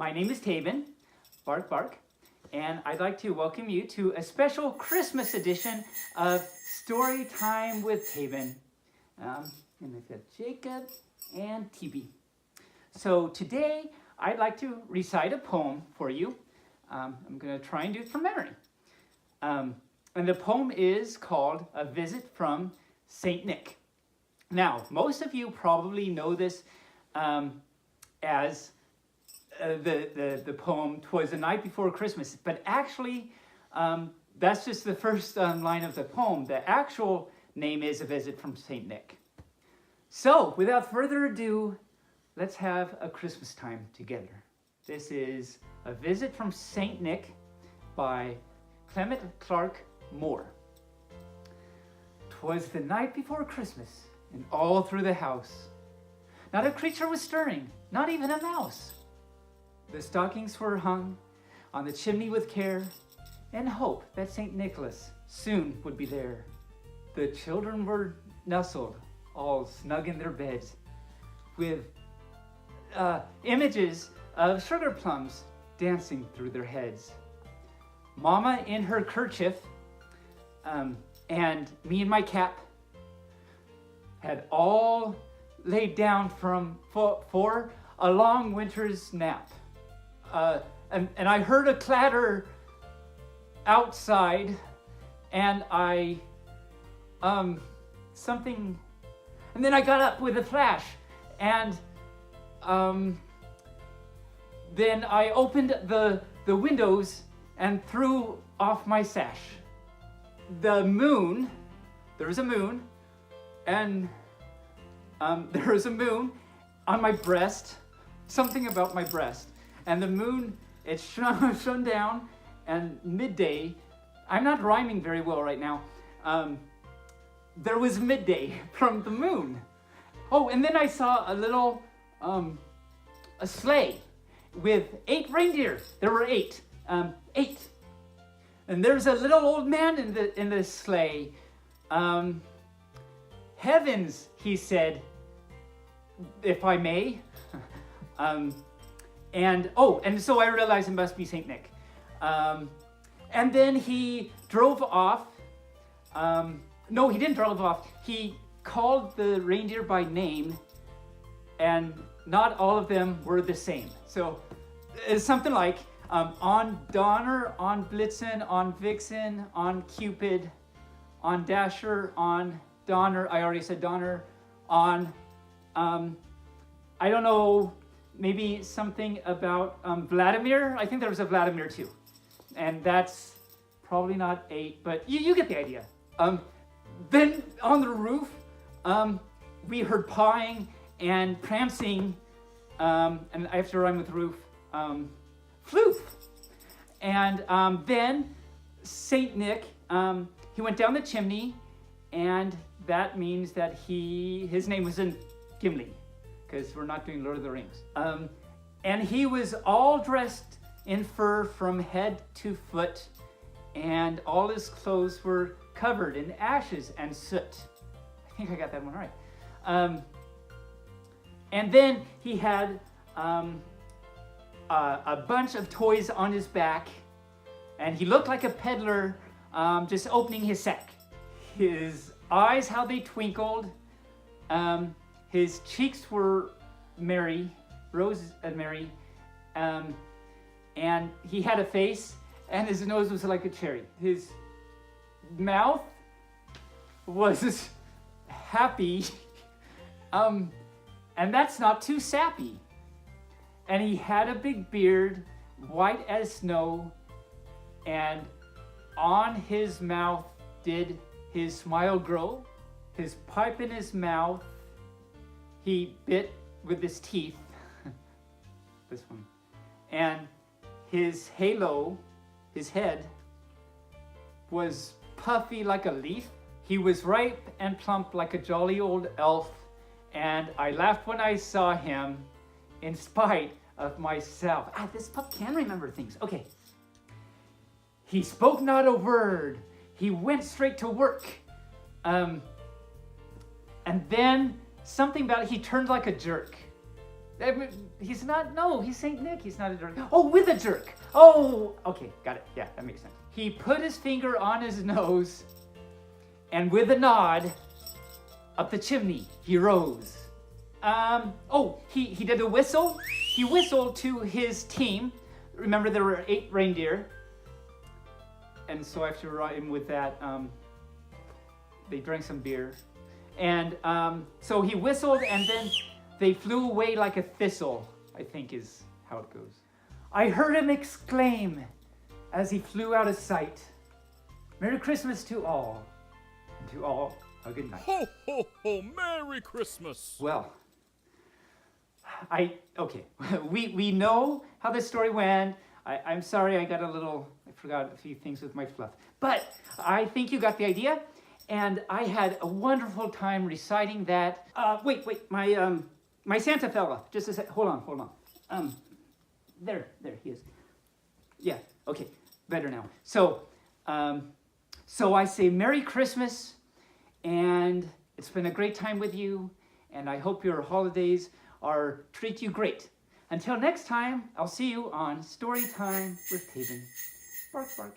My name is Taebyn, bark bark, and I'd like to welcome you to a special Christmas edition of Storytime with Taebyn. And I've got Jacob and TB. So today I'd like to recite a poem for you. I'm going to try and do it from memory. And the poem is called A Visit from St. Nick. Now, most of you probably know this as the poem, "'Twas the Night Before Christmas," but actually that's just the first line of the poem. The actual name is A Visit from St. Nick. So, without further ado, let's have a Christmas time together. This is A Visit from St. Nick by Clement Clark Moore. 'Twas the night before Christmas, and all through the house not a creature was stirring, not even a mouse. The stockings were hung on the chimney with care, and hope that St. Nicholas soon would be there. The children were nestled all snug in their beds, with images of sugar plums dancing through their heads. Mama in her kerchief, and me in my cap, had all laid down for a long winter's nap. And I heard a clatter outside, and something, and then I got up with a flash, and then I opened the windows and threw off my sash. There was a moon, and there was a moon on my breast, something about my breast. And the moon, it shone down, and midday, I'm not rhyming very well right now, there was midday from the moon. Oh, and then I saw a little, a sleigh with 8 reindeer. There were 8, 8. And there's a little old man in the sleigh. Heavens, he said, if I may. And so I realized it must be St. Nick. And then he drove off. No, he didn't drive off. He called the reindeer by name, and not all of them were the same. So it's something like on Donner, on Blitzen, on Vixen, on Cupid, on Dasher, on Donner. I already said Donner. On, I don't know, maybe something about Vladimir. I think there was a Vladimir too. And that's probably not 8, but you get the idea. Then on the roof, we heard pawing and prancing, and I have to rhyme with roof, floof. And then St. Nick, he went down the chimney, and that means that his name was in Gimli, because we're not doing Lord of the Rings. And he was all dressed in fur from head to foot, and all his clothes were covered in ashes and soot. I think I got that one right. And then he had a bunch of toys on his back, and he looked like a peddler just opening his sack. His eyes, how they twinkled. His cheeks were merry, rose and merry, and he had a face, and his nose was like a cherry. His mouth was happy, and that's not too sappy. And he had a big beard, white as snow, and on his mouth did his smile grow. His pipe in his mouth, he bit with his teeth, this one, and his halo, his head, was puffy like a leaf. He was ripe and plump like a jolly old elf, and I laughed when I saw him in spite of myself. This pup can remember things. Okay. He spoke not a word. He went straight to work. And then something about it, he turned like a jerk. He's not, no, he's Saint Nick. He's not a jerk. Oh, with a jerk. Oh, okay, got it. Yeah, that makes sense. He put his finger on his nose, and with a nod, up the chimney he rose. He did a whistle. He whistled to his team. Remember, there were 8 reindeer. And so after rhyme with that, they drank some beer. And so he whistled, and then they flew away like a thistle, I think is how it goes. I heard him exclaim as he flew out of sight, Merry Christmas to all, and to all a good night. Ho, ho, ho, Merry Christmas. Well, we know how this story went. I'm sorry I forgot a few things with my fluff. But I think you got the idea. And I had a wonderful time reciting that. Wait, my Santa fella. Just a sec. Hold on. There he is. Yeah. Okay. Better now. So I say Merry Christmas, and it's been a great time with you, and I hope your holidays treat you great. Until next time, I'll see you on Storytime with Taebyn. Bark, bark.